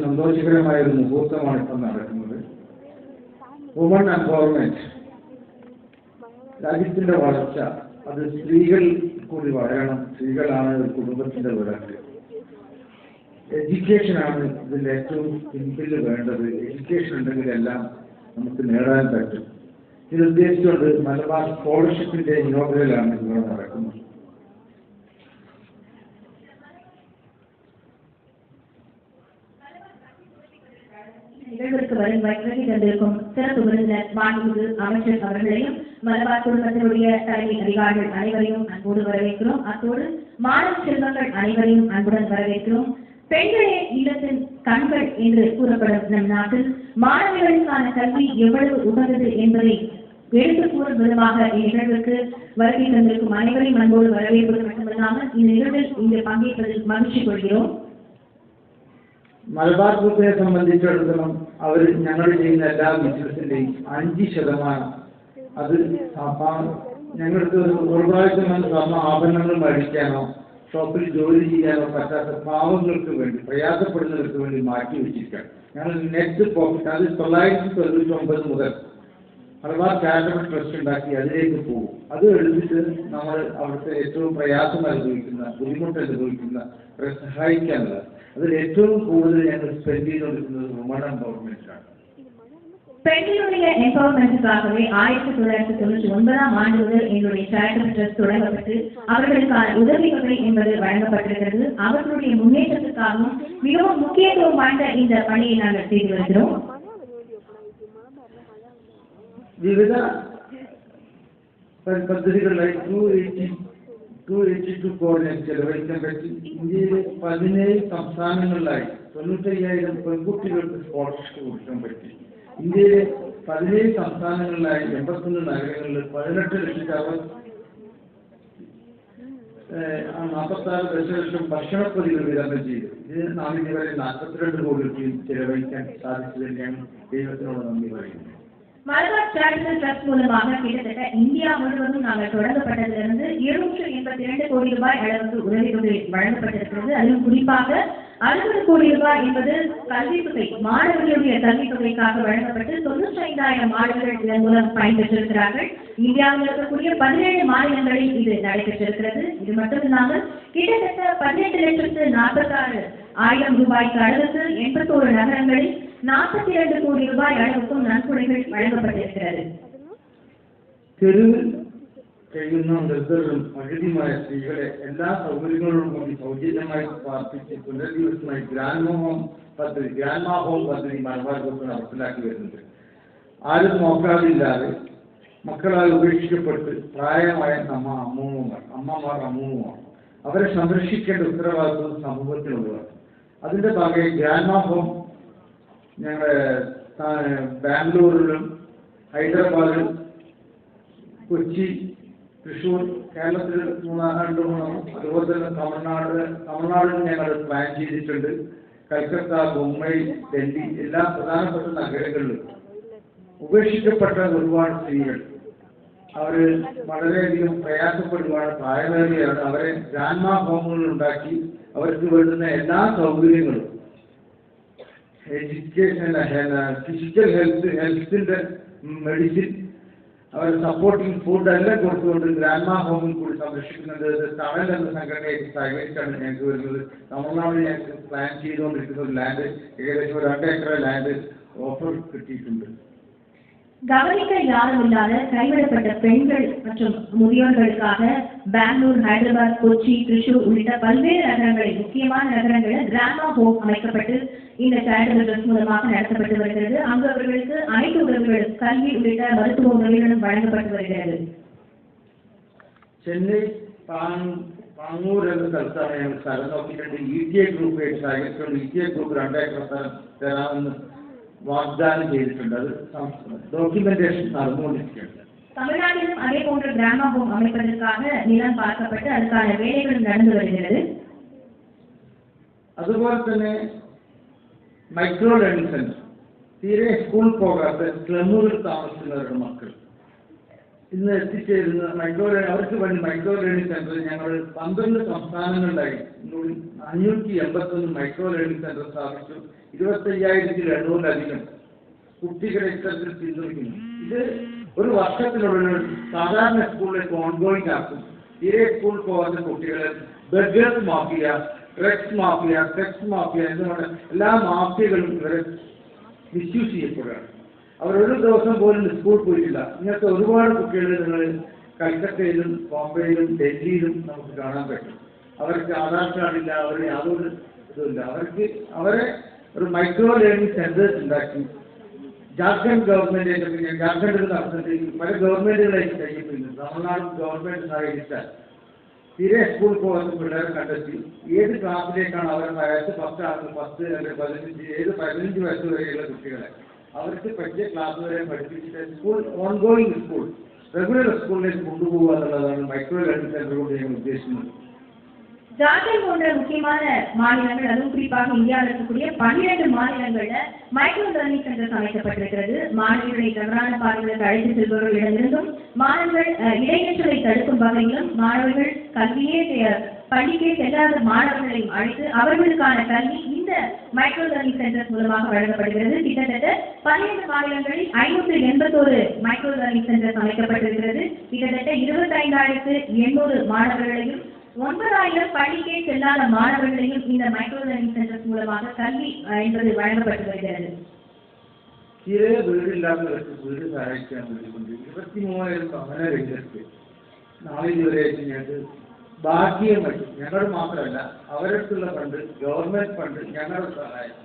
സന്തോഷകരമായ ഒരു മുഹൂർത്തമാണ് ഇപ്പം നടക്കുന്നത്. വുമൺ എംപവർമെന്റ്, രാജ്യത്തിന്റെ വളർച്ച, അത് സ്ത്രീകൾ കൂടി വളരണം. സ്ത്രീകളാണ് ഒരു കുടുംബത്തിന്റെ വളർച്ച. എഡ്യൂക്കേഷനാണ് ഇതിന്റെ ഏറ്റവും പിൻപിൽ വേണ്ടത്. എഡ്യൂക്കേഷൻ ഉണ്ടെങ്കിൽ എല്ലാം നമുക്ക് നേടാൻ പറ്റും. ഇത് ഉദ്ദേശിച്ചുകൊണ്ട് മലബാർ സ്കോളർഷിപ്പിന്റെ ഇനോഗ്രലാണ് ഇവിടെ നടക്കുന്നത്. நிகழ்விற்கு வரும் வருகை தந்திருக்கும் சிறப்பு விருந்தினர் மாண்புமிகு அமைச்சர் அவர்களையும் மலபார் குழுமத்தினுடைய தலைமை அதிகாரிகள் அனைவரையும் அன்போடு வரவேற்கிறோம். அத்தோடு மாணவ செல்வங்கள் அனைவரையும் அன்புடன் வரவேற்கிறோம். பெண்களே இல்லத்தின் கண்கள் என்று கூறப்படும் நம் நாட்டில் மாணவிகளுக்கான கல்வி எவ்வளவு உகந்தது என்பதை எடுத்துக் கூறும் விதமாக இந்நிகழ்வுக்கு வருகை தந்திருக்கும் அனைவரையும் அன்போடு வரவேற்பது மட்டுமல்லாமல் இந்நிகழ்வில் இங்கு பங்கேற்பதில் மகிழ்ச்சி கொள்கிறோம். മലബാർ ഗ്രൂപ്പിനെ സംബന്ധിച്ചിടത്തോളം അവർ ഞങ്ങൾ ചെയ്യുന്ന എല്ലാ ബിസിനസിന്റെയും 5% അത് ഞങ്ങൾക്ക് ഒരു പ്രാവശ്യം സ്വർണ്ണ ആഭരണങ്ങൾ മേടിക്കാനോ ഷോപ്പിൽ ജോലി ചെയ്യാനോ പറ്റാത്ത പാവങ്ങൾക്ക് വേണ്ടി, പ്രയാസപ്പെടുന്നവർക്ക് വേണ്ടി മാറ്റി വെച്ചിരിക്കുകയാണ്. ഞങ്ങൾ നെറ്റ് പ്രോഫിറ്റ് അത് 999 മുതൽ മലബാർ ചാരിറ്റബിൾ ട്രസ്റ്റ് ഉണ്ടാക്കി അതിലേക്ക് പോകും. അത് എടുത്തിട്ട് നമ്മൾ അവിടുത്തെ ഏറ്റവും പ്രയാസം അനുഭവിക്കുന്ന, ബുദ്ധിമുട്ട് അനുഭവിക്കുന്നവരെ സഹായിക്കാനുള്ളത്. അതിൽ ഏറ്റവും കൂടുതൽ ഞങ്ങൾ സ്പെൻഡ് ചെയ്തുകൊണ്ടിരിക്കുന്നത് വുമൺ എംപവർമെന്റിലാണ്. பெண்களுடைய எம்பவர்மெண்ட்டுக்காகவே 1999ஆம் ஆண்டு முதல் எங்களுடைய சேரிட்டபிள் ட்ரஸ்ட் தொடங்கப்பட்டு அவர்களுக்கான உதவித்தொகை என்பது வழங்கப்பட்டிருக்கிறது. அவர்களுடைய முன்னேற்றத்துக்காகவும் மிகவும் முக்கியத்துவம் வாய்ந்த இந்த பணியை நாங்கள் செய்து வருகிறோம். വിവിധ പദ്ധതികളിലായി 282 കോടിനെ ചെലവഴിക്കാൻ പറ്റി. ഇന്ത്യയിലെ 17 സംസ്ഥാനങ്ങളിലായി 95,000 പെൺകുട്ടികൾക്ക് സ്കോളർഷിപ്പ് കൊടുക്കാൻ പറ്റി. ഇന്ത്യയിലെ 17 സംസ്ഥാനങ്ങളിലായി 81 നഗരങ്ങളിൽ 18,46 ദശലക്ഷം ഭക്ഷണപ്പൊതികൾ വിതരണം ചെയ്തു. ഇത് നാം ഇതുവരെ 42 കോടി രൂപയും ചെലവഴിക്കാൻ സാധിച്ചതിനാണ് ദൈവത്തിനോട് നന്ദി പറയുന്നത്. மலபார் சேரிட்டபிள் ட்ரஸ்ட் மூலமாக கிட்டத்தட்ட இந்தியா முழுவதும் நாங்கள் தொடங்கப்பட்டதிலிருந்து 782 கோடி ரூபாய் அளவுக்கு உதவித்தொகை வழங்கப்பட்டிருக்கிறது. அதிலும் குறிப்பாக 60 கோடி ரூபாய் என்பது கல்வித்தொகை, மாணவர்களுடைய கல்வித்தொகைக்காக வழங்கப்பட்டு 95,000 மாணவர்கள் இதன் மூலம் பயன்பெற்றிருக்கிறார்கள். இந்தியாவில் இருக்கக்கூடிய 17 மாநிலங்களில் இது நடைபெற்றிருக்கிறது. இது மட்டுமில்லாமல் கிட்டத்தட்ட 18,46,000 ரூபாய்க்கு அளவுக்கு 81 நகரங்களில் 42 கோடி ரூபாய் அளவுக்கும் நன்கொடைகள் வழங்கப்பட்டிருக்கிறது. തെരുവിൽ കഴിയുന്ന നിർദ്ധരും പകുതിയുമായ സ്ത്രീകളെ എല്ലാ സൗകര്യങ്ങളോടും കൂടി സൗജന്യമായി പാർപ്പിച്ച് പുനരധിവസമായി ഗ്രാൻഡ് ഹോം പദ്ധതി മലബാർ ഗ്രൂപ്പ് നടപ്പിലാക്കി വരുന്നുണ്ട്. ആരും നോക്കാതില്ലാതെ മക്കളാൽ ഉപേക്ഷിക്കപ്പെട്ട് പ്രായമായ അമ്മമാർ അവരെ സംരക്ഷിക്കേണ്ട ഉത്തരവാദിത്വം സമൂഹത്തിനുള്ളതാണ്. അതിന്റെ ഭാഗമായി ഗ്രാൻഡ് ഹോം ഞങ്ങളുടെ ബാംഗ്ലൂരിലും ഹൈദരാബാദിലും കൊച്ചി, തൃശ്ശൂർ, കേരളത്തിൽ 3 അതുപോലെ തന്നെ തമിഴ്നാടിൽ ഞങ്ങൾ പ്ലാൻ ചെയ്തിട്ടുണ്ട്. കൽക്കത്ത, മുംബൈ, ഡൽഹി എല്ലാ പ്രധാനപ്പെട്ട നഗരങ്ങളിലും ഉപേക്ഷിക്കപ്പെട്ട ഒരുപാട് സ്ത്രീകൾ അവർ വളരെയധികം പ്രയാസപ്പെടുകയാണ്, പ്രായമേറിയാണ്. അവരെ ഗ്രാൻഡ് ഹോമുകൾ ഉണ്ടാക്കി അവർക്ക് വേണ്ടുന്ന എല്ലാ സൗകര്യങ്ങളും, എഡ്യൂക്കേഷൻ, ഫിസിക്കൽ ഹെൽത്തിന്റെ മെഡിസിൻ, അവർ സപ്പോർട്ടിംഗ് ഫുഡ് എല്ലാം കൊടുത്തുകൊണ്ട് ഗ്രാൻഡ് ഹോമിൽ കൂടി സംരക്ഷിക്കുന്നത് തമിഴ് എന്ന സംഘടനയായിട്ട് സഹകരിച്ചാണ് ഞങ്ങൾക്ക് വരുന്നത്. തമിഴ്നാട് ഞങ്ങൾക്ക് പ്ലാൻ ചെയ്തുകൊണ്ടിരിക്കുന്ന ഒരു ലാൻഡ് ഏകദേശം 2 ഏക്കർ ലാൻഡ് ഓഫർ കിട്ടിയിട്ടുണ്ട്. கவனிக்க யாரும் இல்லாத கைவிடப்பட்ட பெண்கள் மற்றும் முதியோர்களுக்காக பெங்களூர், ஹைதராபாத், கொச்சி, திருச்சூர் உள்ளிட்ட பல்வேறு நகரங்களில், முக்கியமான நகரங்களில் கிராண்ட் ஹோம் அமைக்கப்பட்டு இந்த சேரிட்டபிள் ட்ரஸ்ட் மூலமாக நடத்தப்பட்டு வருகிறது. அங்கு அவர்களுக்கு அனைத்து உதவிகளும், கல்வி உள்ளிட்ட மருத்துவ உதவிகளும் வழங்கப்பட்டு வருகிறது. ചെന്നൈ പാങ്ങൂർ എന്ന സ്ഥലത്താണ് ഞങ്ങൾ സ്ഥലം നോക്കിയിട്ടുണ്ട്. ETA ഗ്രൂപ്പായിട്ട് സഹകരിച്ചുകൊണ്ട് ETA ഗ്രൂപ്പ് 2 ഏക്കർ സ്ഥലം തരാമെന്ന് വാഗ്ദാനം ചെയ്തിട്ടുണ്ട്. അത് ഡോക്യുമെന്റേഷൻ നടന്നുകൊണ്ടിരിക്കുകയാണ്. தமிழ்நாட்டிலும் அதே போன்ற கிராம ஹோம் அமைப்பதற்காக நிலம் பார்க்கப்பட்டு அதுக்கான வேலைகளும் நடந்து வருகிறது. അതുപോലെ തന്നെ മൈക്രോ ലേണിംഗ് സെന്റർ, തീരെ സ്കൂൾ പോകാത്ത സ്ലമ്മുകളിൽ താമസിക്കുന്നവരുടെ മക്കൾ, ഇന്ന് എത്തിച്ചേരുന്ന അവർക്ക് വേണ്ടി മൈക്രോ ലേണിംഗ് സെന്റർ ഞങ്ങൾ 12 സംസ്ഥാനങ്ങളിലായി 581 മൈക്രോ ലേണിംഗ് സെന്റർ സ്ഥാപിച്ചു. 25,700-ലധികം കുട്ടികളെ ഇത്തരത്തിൽ പിന്തുണയ്ക്കുന്നു. ഇത് ഒരു വർഷത്തിനുള്ളിൽ സാധാരണ സ്കൂളിലേക്ക് ഓൺഗോയിങ് ആക്കും. തീരെ സ്കൂൾ പോകുന്ന കുട്ടികളെ burgers mafia, drugs mafia, sex mafia എന്നിവരുടെ എല്ലാ മാഫിയകളും ഇവരെ മിസ്യൂസ് ചെയ്യപ്പെടുകയാണ്. അവരൊരു ദിവസം പോലും സ്കൂളിൽ പോയിട്ടില്ല. ഇങ്ങനത്തെ ഒരുപാട് കുട്ടികൾ നിങ്ങൾ കൽക്കത്തയിലും ബോംബെയിലും ഡൽഹിയിലും നമുക്ക് കാണാൻ പറ്റും. അവർക്ക് ആധാർ കാർഡില്ല, അവർ യാതൊരു ഇതുമില്ല. അവരെ ഒരു മൈക്രോ ലേണിംഗ് സെന്റേഴ്സ് ഉണ്ടാക്കി ജാർഖണ്ഡ് ഗവൺമെന്റ് ജാർഖണ്ഡിൽ നടത്തുന്നത് പല ഗവൺമെന്റുകളായിട്ട് കഴിയുന്നു. തമിഴ്നാട് ഗവൺമെന്റ് സഹായിച്ചാൽ തീരെ സ്കൂൾ പോകുന്ന പിള്ളേരെ കണ്ടെത്തി ഏത് ക്ലാസ്സിലേക്കാണ് അവരുടെ വയസ്സ് 10 അല്ലെങ്കിൽ 15 ഏത് 15 വയസ്സ് വരെയുള്ള കുട്ടികളെ അവർക്ക് പറ്റിയ ക്ലാസ് വരെ പഠിപ്പിച്ചിട്ട് സ്കൂൾ ഓൺഗോയിങ് സ്കൂൾ റെഗുലർ സ്കൂളിലേക്ക് കൊണ്ടുപോകുക എന്നുള്ളതാണ് മൈക്രോ ലേണിംഗ് സെന്റർ കൊണ്ട് ഞങ്ങൾ ഉദ്ദേശിക്കുന്നത്. ஜார்க்கண்ட் போன்ற முக்கியமான மாநிலங்கள், அதுவும் குறிப்பாக இந்தியாவில் இருக்கக்கூடிய 12 மாநிலங்கள்ல மைக்ரோ லேர்னிங் சென்டர்ஸ் அமைக்கப்பட்டிருக்கிறது. மாணவர்களை தவறான பாதைகளுக்கு அழைத்து செல்பவர்களிடமிருந்தும் மாணவர்கள் இடைநிற்றலை தடுக்கும் வகையிலும் மாணவர்கள் பள்ளிக்கே செல்லாத மாணவர்களையும் அழைத்து அவர்களுக்கான கல்வி இந்த மைக்ரோ லேர்னிங் சென்டர்ஸ் மூலமாக வழங்கப்படுகிறது. கிட்டத்தட்ட 12 மாநிலங்களில் 581 மைக்ரோ லேர்னிங் சென்டர்ஸ் அமைக்கப்பட்டிருக்கிறது. கிட்டத்தட்ட 25,800 மாணவர்களையும் 9,000 பள்ளிக்கே செல்லாத மாணவர்களையும் இந்த மைக்ரோ லேர்னிங் சென்டர்ஸ் மூலமாக கல்வி என்பது வழங்கப்பட்டு வருகிறது. തീരെ വീടില്ലാത്തവർക്ക് വീട് സഹായിക്കാൻ വേണ്ടിക്കൊണ്ട് 23,000 ഭവന രംഗത്ത് നാളിതുവരെയായിട്ട് ഞങ്ങൾക്ക് ഭാഗ്യം വഴി ഞങ്ങൾ മാത്രമല്ല അവരടുത്തുള്ള ഫണ്ട്, ഗവൺമെന്റ് ഫണ്ട്, ഞങ്ങളുടെ സഹായം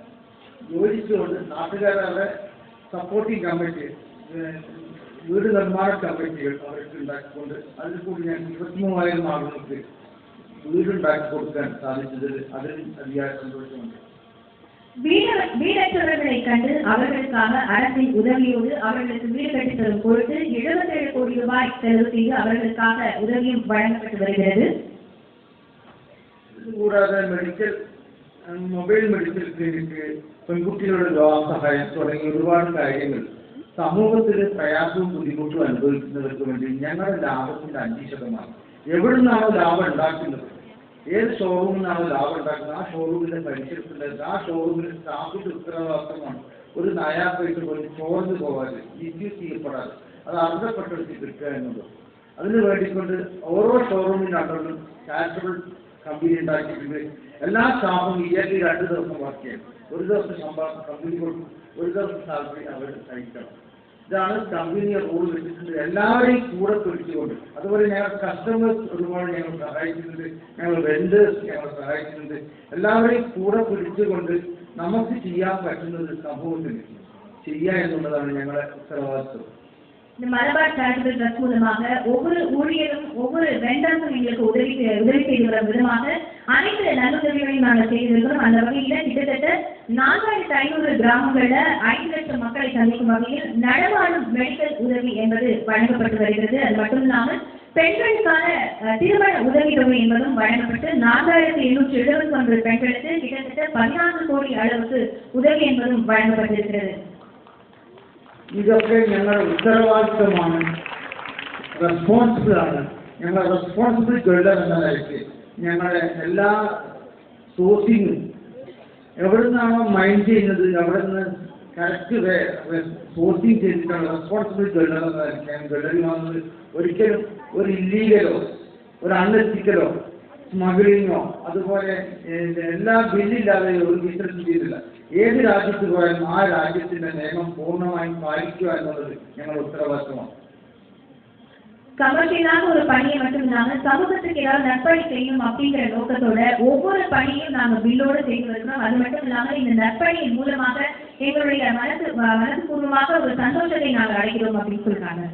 യോജിച്ചുകൊണ്ട് നാട്ടുകാരെ സപ്പോർട്ടിംഗ് കമ്മിറ്റി, വീട് നിർമ്മാണ കമ്മിറ്റികൾ അവർക്ക് ഉണ്ടാക്കിക്കൊണ്ട് അതിൽ കൂടി ഞാൻ 23,000 ആളുകൾക്ക് വീടുണ്ടാക്കി കൊടുക്കാൻ സാധിച്ചതിൽ അതിൽ അതിയായ സന്തോഷമുണ്ട്. வீடற்றவர்களை கண்டு அவர்களுக்காக அரசின் உதவியோடு அவர்களுக்கு வீடு கட்டித் தரும் பொருட்டு 77 கோடி ரூபாய் செலவு செய்து அவர்களுக்காக உதவியும் வழங்கப்பட்டு வருகிறது. കൂടാതെ മൊബൈൽ മെഡിക്കൽ ക്ലിനിക്ക്, പെൺകുട്ടികളുടെ വിവാഹ സഹായം തുടങ്ങിയ ഒരുപാട് കാര്യങ്ങൾ സമൂഹത്തിൽ പ്രയാസവും ബുദ്ധിമുട്ടും അനുഭവിക്കുന്നവർക്ക് വേണ്ടി ഞങ്ങളുടെ ലാഭത്തിന്റെ 5% എവിടുന്നാണോ ലാഭം ഉണ്ടാക്കുന്നത്, ഏത് ഷോറൂമിൽ നിന്നാണോ ലാഭം ഉണ്ടാക്കുന്നത് ആ ഷോറൂമിന്റെ പരിസരത്തുണ്ടായത് ആ ഷോറൂമിന്റെ സ്റ്റാഫിന്റെ ഉത്തരവാദിത്തമാണ് ഒരു നയാ പൈസ പോലും ചോർന്നു പോകാതെ മിസ്യൂസ് ചെയ്യപ്പെടാതെ അത് അർഹപ്പെട്ടെടുത്ത് കിട്ടുക എന്നുള്ളത്. അതിന് വേണ്ടിക്കൊണ്ട് ഓരോ ഷോറൂമിനകത്തും ചാരിറ്റബിൾ കമ്പനി ഉണ്ടാക്കിയിട്ടുണ്ട്. എല്ലാ സ്റ്റാഫും ഇയർലി 2 ദിവസം വർക്ക് ചെയ്യണം. ഒരു ദിവസം ശമ്പളം കമ്പനി കൊടുക്കും, ഒരു ദിവസം സാലറി അവർ കഴിക്കണം. ഇതാണ് കമ്പനിയെ റൂൾ വെച്ചിട്ടുണ്ട്. എല്ലാവരെയും കൂടെ പിടിച്ചുകൊണ്ട്, അതുപോലെ ഞങ്ങൾ കസ്റ്റമേഴ്സ് ഒരുപാട് ഞങ്ങൾ സഹായിക്കുന്നുണ്ട്, ഞങ്ങൾ വെൻഡേഴ്സ് ഞങ്ങൾ സഹായിക്കുന്നുണ്ട്. എല്ലാവരെയും കൂടെ പിടിച്ചുകൊണ്ട് നമുക്ക് ചെയ്യാൻ പറ്റുന്നത് സമൂഹത്തിൽ ചെയ്യുക എന്നുള്ളതാണ് ഞങ്ങളുടെ ഉത്തരവാദിത്വം. இந்த மலபார் சேரிட்டபிள் ட்ரஸ்ட் மூலமாக ஒவ்வொரு ஊழியரும் ஒவ்வொரு வெண்டர்ஸும் எங்களுக்கு உதவி செய்து வரும் விதமாக அனைத்து நல்லுதவிகளையும் நாங்கள் செய்து வருகிறோம். அந்த வகையில் கிட்டத்தட்ட 4,500 கிராமங்கள்ல 5 லட்சம் மக்களை சந்திக்கும் வகையில் நடமாடும் மெடிக்கல் உதவி என்பது வழங்கப்பட்டு வருகிறது. அது மட்டும் இல்லாமல் பெண்களுக்கான திருமண உதவித்தொகை என்பதும் வழங்கப்பட்டு 4,771 பெண்களுக்கு கிட்டத்தட்ட 14 கோடி அளவுக்கு உதவி என்பதும் வழங்கப்பட்டிருக்கிறது. ഇതൊക്കെ ഞങ്ങളുടെ ഉത്തരവാദിത്തമാണ്, റെസ്പോൺസിബിൾ ആണ്. ഞങ്ങൾ റെസ്പോൺസിബിൾ തൊഴിലർ എന്ന നിലയ്ക്ക് ഞങ്ങളുടെ എല്ലാ സോഴ്സിങ്ങും എവിടെ നിന്നാണോ മൈൻഡ് ചെയ്യുന്നത് അവിടെ നിന്ന് കറക്റ്റ് സോഴ്സിങ് ചെയ്തിട്ടാണ് റെസ്പോൺസിബിൾ തൊഴിലർ എന്ന നിലയ്ക്ക് ഞാൻ ജ്വല്ലറി വാങ്ങുന്നത്. ഒരിക്കലും ഒരു ഇല്ലീഗലോ ഒരു അൺഎത്തിക്കലോ സ്മഗ്ലിങ്ങോ അതുപോലെ എല്ലാ ബില്ലില്ലാതെ ഒരു ബിസിനസ് ചെയ്തില്ല. ഏത് രാജ്യത്ത് പോയാലും ആ രാജ്യത്തിന്റെ നിയമം പൂർണ്ണമായും പാലിക്കുക എന്നുള്ളത് ഞങ്ങളുടെ ഉത്തരവാദിത്തമാണ്. கமர்ஷியலாக ஒரு பணியை மட்டும் இல்லாமல் சமூகத்துக்கு ஏதாவது நற்பணி செய்யணும் அப்படிங்கிற நோக்கத்தோட ஒவ்வொரு பணியும் நாங்கள் பில்லோடு செய்து வருகிறோம். அது மட்டும் இல்லாமல் இந்த நற்பணியின் மூலமாக எங்களுடைய மனசுபூர்வமாக ஒரு சந்தோஷத்தை நாங்கள் அடைகிறோம் அப்படின்னு சொல்றாங்க.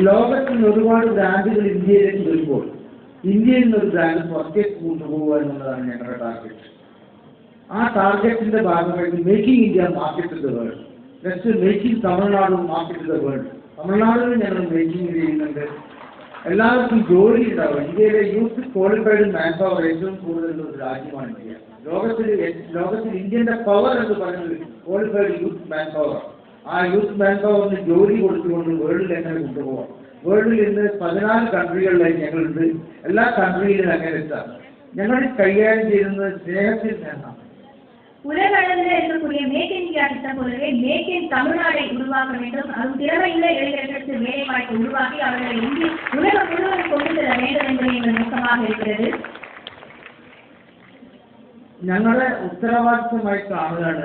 ലോകത്തിന് ഒരുപാട് ബ്രാൻഡുകൾ ഇന്ത്യയിലേക്ക് വരുമ്പോൾ ഇന്ത്യയിൽ നിന്നൊരു ബ്രാൻഡ് പുറത്തേക്ക് കൊണ്ടുപോകുക എന്നുള്ളതാണ് ഞങ്ങളുടെ ടാർഗറ്റ്. ആ ടാർഗറ്റിന്റെ ഭാഗമായിട്ട് making India market the world, next making Tamil Nadu market the world. തമിഴ്നാടിൽ ഞങ്ങൾ മേക്കിംഗ് ചെയ്യുന്നുണ്ട്. എല്ലാവർക്കും ജോലി ഉണ്ടാവും. ഇന്ത്യയിലെ യൂത്ത് ക്വാളിഫൈഡ് മാൻ പവർ ഏറ്റവും കൂടുതലുള്ള ഒരു രാജ്യമാണ് ഇന്ത്യ. ലോകത്തിൽ ഇന്ത്യന്റെ പവർ എന്ന് പറയുന്നത് ക്വാളിഫൈഡ് യൂത്ത് മാൻ പവർ. ആ യൂത്ത് മാൻ പവറിന് ജോലി കൊടുത്തുകൊണ്ട് വേൾഡിൽ എങ്ങനെ കൊണ്ടുപോകാം. വേൾഡിൽ ഇന്ന് 14 കൺട്രികളിലായി ഞങ്ങളുണ്ട്. എല്ലാ കൺട്രിയിലും എങ്ങനെ എത്താം. ഞങ്ങൾ കൈകാര്യം ചെയ്യുന്നത് സ്നേഹത്തിൽ നിന്നാണ്. உலக அளவில் இருக்கக்கூடிய மேக் இன் இந்தியா திட்டம் போலவே மேக் இன் தமிழ்நாடை உருவாக்க வேண்டும். அதுவும் திறமையுள்ள இளைஞர்களுக்கு வேலை வாய்ப்பு உருவாக்கி அவர்களை உலகம் முழுவதும் கொண்டு செல்ல வேண்டும் என்பது எங்கள் நோக்கமாக இருக்கிறது. ഞങ്ങളുടെ ഉത്തരവാദിത്വമായി കാണുകയാണ്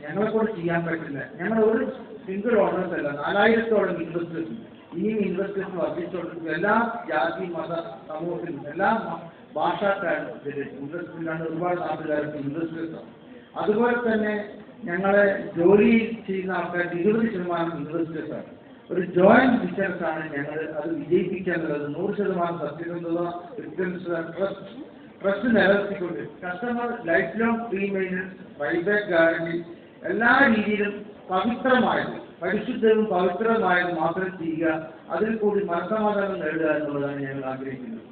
ഞങ്ങളെ കൂടെ ചെയ്യാൻ പറ്റില്ല. ഞങ്ങൾ ഒരു സിംഗിൾ ഓണേഴ്സ് അല്ല, 4000ഓളം ഇൻവെസ്റ്റേഴ്സ്, ഇനിയും ഇൻവെസ്റ്റേഴ്സ് വർദ്ധിച്ചുകൊണ്ടിരിക്കും. എല്ലാ ജാതി മത സമൂഹത്തിലും എല്ലാ ഭാഷക്കാരും ഇൻവെസ്റ്റ്മെന്റാണ്. ഒരുപാട് നാട്ടുകാർക്ക് ഇൻവെസ്റ്റേഴ്സാണ്. അതുപോലെ തന്നെ ഞങ്ങളെ ജോലി ചെയ്യുന്ന ആൾക്കാർക്ക് 20% ഇൻവെസ്റ്റേഴ്സാണ്. ഒരു ജോയിന്റ് ബിസിനസ്സാണ് ഞങ്ങൾ. അത് വിജയിപ്പിക്കാനുള്ളത് 100% സത്യസന്ധത, ട്രസ്റ്റ് നിലനിർത്തിക്കൊണ്ട് customer life long free maintenance, buyback guarantee എല്ലാ രീതിയിലും പവിത്രമായത്, പരിശുദ്ധവും പവിത്രമായത് മാത്രം ചെയ്യുക. അതിൽ കൂടി മനസ്സമാധാനം നേടുക എന്നുള്ളതാണ് ഞങ്ങൾ ആഗ്രഹിക്കുന്നത്.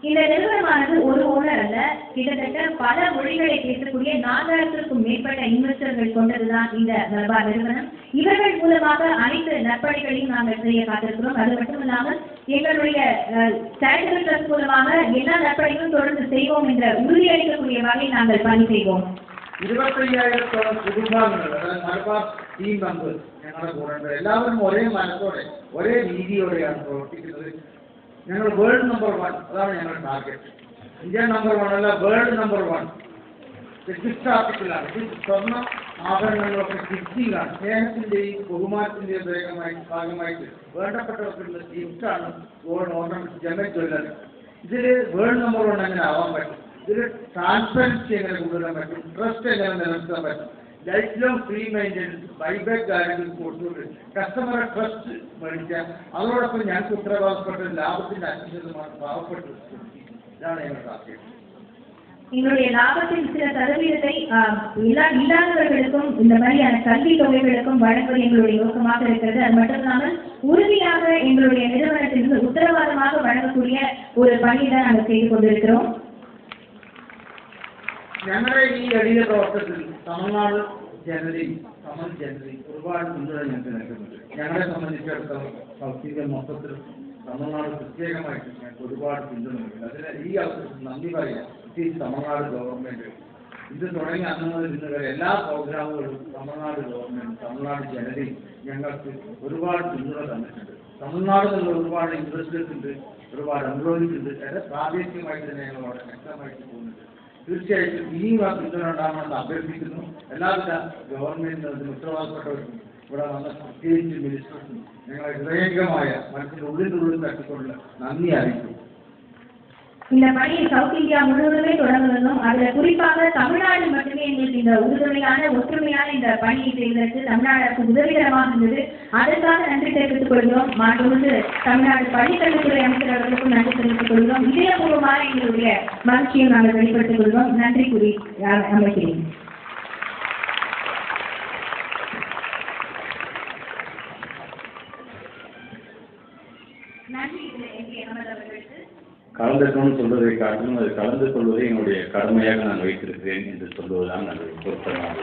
இந்த நிறுவனமானது ஒரு ஓனர் அல்ல, கிட்டத்தட்ட பல மொழிகளை பேசக்கூடிய 4000க்கும் மேற்பட்ட இன்வெஸ்டர்கள் கொண்டதுதான் இந்த மலபார் நிறுவனம். இவர்கள் மூலமாக அனைத்து நற்பணிகளையும் நாங்கள் செய்ய காத்திருக்கிறோம். அது மட்டுமில்லாமல் எங்களுடைய சேரிட்டபிள் ட்ரஸ்ட் மூலமாக எல்லா நற்பணிகளும் தொடர்ந்து செய்வோம் என்ற உறுதியளிக்கக்கூடிய வகையில் நாங்கள் பணி செய்வோம். 25,000ഓളം കുടുംബാംഗങ്ങൾ, അതായത് മലബാർ ടീം മെമ്പേഴ്സ് ഞങ്ങളുടെ കൂടെ ഉണ്ട്. എല്ലാവരും ഒരേ മനസ്സോടെ ഒരേ രീതിയോടെയാണ് പ്രവർത്തിക്കുന്നത്. ഞങ്ങൾ വേൾഡ് നമ്പർ 1, അതാണ് ഞങ്ങളുടെ ടാർഗറ്റ്. ഇന്ത്യ നമ്പർ 1 അല്ല, വേൾഡ് നമ്പർ 1. ഗിഫ്റ്റ് ആർട്ടിക്കിളാണ്. സ്വർണ്ണ ആഭരണങ്ങളൊക്കെ ഗിഫ്റ്റിംഗാണ്. സ്നേഹത്തിൻ്റെയും ബഹുമാനത്തിൻ്റെയും ഭാഗമായിട്ട് വേണ്ടപ്പെട്ടവർക്കുള്ള ഗിഫ്റ്റാണ് ഗോൾഡ് ഓർണമെന്റ് ജമൽ ജ്വല്ലറി. ഇതിൽ വേൾഡ് നമ്പർ 1 എങ്ങനെ ആവാൻ പറ്റും? ഇതിൽ ട്രാൻസ്പെറൻസി എങ്ങനെ കൊണ്ടുവരാൻ പറ്റും? ട്രസ്റ്റ് എങ്ങനെ നിലനിർത്താൻ പറ്റും? Life long free maintenance, buyback guarantee കൊടുത്തുകൊണ്ട് കസ്റ്റമറെ ട്രസ്റ്റ് മേടിക്കാൻ, അതോടൊപ്പം ഞങ്ങൾക്ക് ഉത്തരവാദപ്പെട്ട ലാഭത്തിന്റെ 5% പാവപ്പെട്ടു. ഇതാണ് ഞങ്ങളുടെ ടാർഗറ്റ്. எங்களுடைய லாபத்தின் சில சதவீதத்தை இல்லாதவர்களுக்கும் இந்த மாதிரியான கல்வி தொகைகளுக்கும் வழங்குவது எங்களுடைய நோக்கமாக இருக்கிறது. அது மட்டுமில்லாமல் உறுதியாக எங்களுடைய நிறுவனத்திற்கு உத்தரவாதமாக வழங்கக்கூடிய ஒரு பணியை தான் நாங்கள் செய்து கொண்டிருக்கிறோம். ഞങ്ങളുടെ ഈ എളിയ പ്രവർത്തനത്തിൽ തമിഴ്നാട് ജനതയും തമിഴ് ജനതയും ഒരുപാട് പിന്തുണ ഞങ്ങൾക്ക് നൽകുന്നുണ്ട്. ഞങ്ങളെ സംബന്ധിച്ചിടത്തോളം സൗത്ത് ഇന്ത്യ മൊത്തത്തിൽ തമിഴ്നാട് പ്രത്യേകമായിട്ട് ഞങ്ങൾക്ക് ഒരുപാട് പിന്തുണ നൽകുന്നു. അതിന് ഈ അവസരത്തിൽ നന്ദി പറയാം. പ്രത്യേകിച്ച് തമിഴ്നാട് ഗവൺമെന്റ് ഇത് തുടങ്ങി അന്ന് മുതൽ ഇന്ന് വരെ എല്ലാ പ്രോഗ്രാമുകളും തമിഴ്നാട് ഗവൺമെന്റ്, തമിഴ്നാട് ജനതയും ഞങ്ങൾക്ക് ഒരുപാട് പിന്തുണ തന്നിട്ടുണ്ട്. തമിഴ്നാട് നിന്നുള്ള ഒരുപാട് ഇൻവെസ്റ്റേഴ്സ് ഉണ്ട്, ഒരുപാട് എംപ്ലോയീസ് ഉണ്ട്. അത് പ്രാദേശികമായിട്ട് തന്നെ ഞങ്ങൾ വളരെ ശക്തമായിട്ട് പോകുന്നുണ്ട്. തീർച്ചയായിട്ടും ഇനിയും ആ പിന്തുണ ഉണ്ടാകണമെന്ന് അഭ്യർത്ഥിക്കുന്നു. എല്ലാവിധ ഗവൺമെന്റിനും ഉത്തരവാദപ്പെട്ടവർക്കും ഇവിടെ വന്ന പ്രത്യേകിച്ച് മിനിസ്റ്റേഴ്സും ഞങ്ങളെ ഹൃദയംഗമായ മനസ്സിൻ്റെ ഉള്ളിൽ തട്ടിക്കൊണ്ടുള്ള നന്ദി അറിയിക്കുന്നു. இந்த பணியை சவுத் இந்தியா முழுவதுமே தொடங்குவதும் அதில் குறிப்பாக தமிழ்நாடு மட்டுமே எங்களுக்கு இந்த உறுதுணையான ஒற்றுமையான இந்த பணியை செய்வதற்கு தமிழ்நாடு அரசு உதவிகரமாக இருந்தது. அதற்காக நன்றி தெரிவித்துக் கொள்கிறோம். மாண்புமிகு தமிழ்நாடு பள்ளிக்கல்வித்துறை அமைச்சர் அவர்களுக்கும் நன்றி தெரிவித்துக் கொள்கிறோம். இதயபூர்வமாக எங்களுடைய மகிழ்ச்சியை நாங்கள் வெளிப்படுத்திக் கொள்கிறோம். நன்றி கூறி அமைக்கிறேன். நன்றி அவர்களுக்கு. கலந்துக்கணும்னு சொல்வதை காட்டிலும் அது கலந்து கொள்வதை என்னுடைய கடமையாக நான் வைத்திருக்கிறேன் என்று சொல்வதுதான் அது பொருத்தமாக.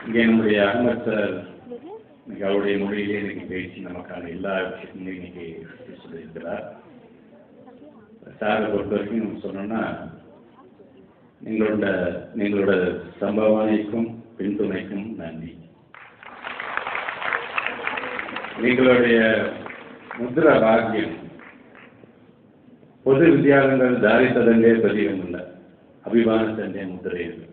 இங்கே நம்முடைய அகமது சார் அவருடைய மொழியிலே இன்னைக்கு பேசி நமக்கான எல்லா விஷயத்தையும் இன்னைக்கு சொல்லியிருக்கிறார். சாரை பொறுத்த வரைக்கும் நம்ம சொன்னோம்னா நீங்களோட சம்பவனைக்கும் பின்துணைக்கும் நன்றி. நீங்களுடைய முத்ரா பாக்கியம் பொது வித்தியாலயங்கள் தாரித்ததங்கே பதிவமில்லை, அபிமானத்தண்டே முத்திரை என்று.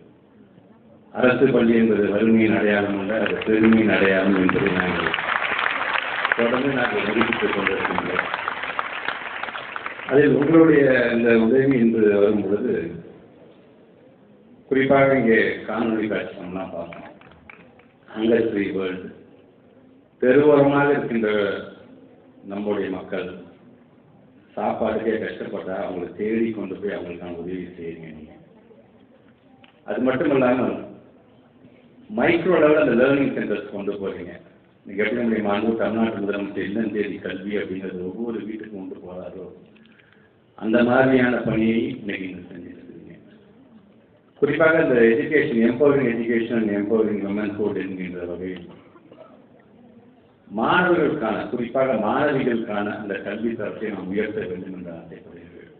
அரசு பள்ளி என்பது வறுமையின் அடையாளம் அல்ல, அது பெருமையின் அடையாளம் என்பதை நாங்கள் தொடர்ந்து நிரூபித்துக் கொண்டிருக்கின்றோம். அதில் உங்களுடைய இந்த உதவி என்று வரும் பொழுது குறிப்பாக இங்கே காணொலி காட்சியெல்லாம் பார்க்கணும். ஹங்கர் ஃப்ரீ வேர்ல்டு தெருவோரமாக இருக்கின்ற நம்முடைய மக்கள் சாப்பாடுக்கே கஷ்டப்பட்டா அவங்களை தேடி கொண்டு போய் அவங்களுக்கான உதவி செய்யுங்க நீங்கள். அது மட்டும் இல்லாமல் மைக்ரோ லெவலில் அந்த லேர்னிங் சென்டர்ஸ் கொண்டு போகிறீங்க. நீங்கள் எப்படி நம்முடைய மாண்பு தமிழ்நாட்டு முதலமைச்சர் இல்லம் தேடி கல்வி அப்படிங்கிறது ஒவ்வொரு வீட்டுக்கும் கொண்டு போகிறாரோ அந்த மாதிரியான பணியை இன்னைக்கு நீங்கள் செஞ்சுருக்கீங்க. குறிப்பாக இந்த education, empowering education and empowering womanhood என்கின்ற வகையில் மாணவர்களுக்கான, குறிப்பாக மாணவிகளுக்கான அந்த கல்வி தரத்தை நாம் உயர்த்த வேண்டும் என்று ஆசைப்படுகிறேன்.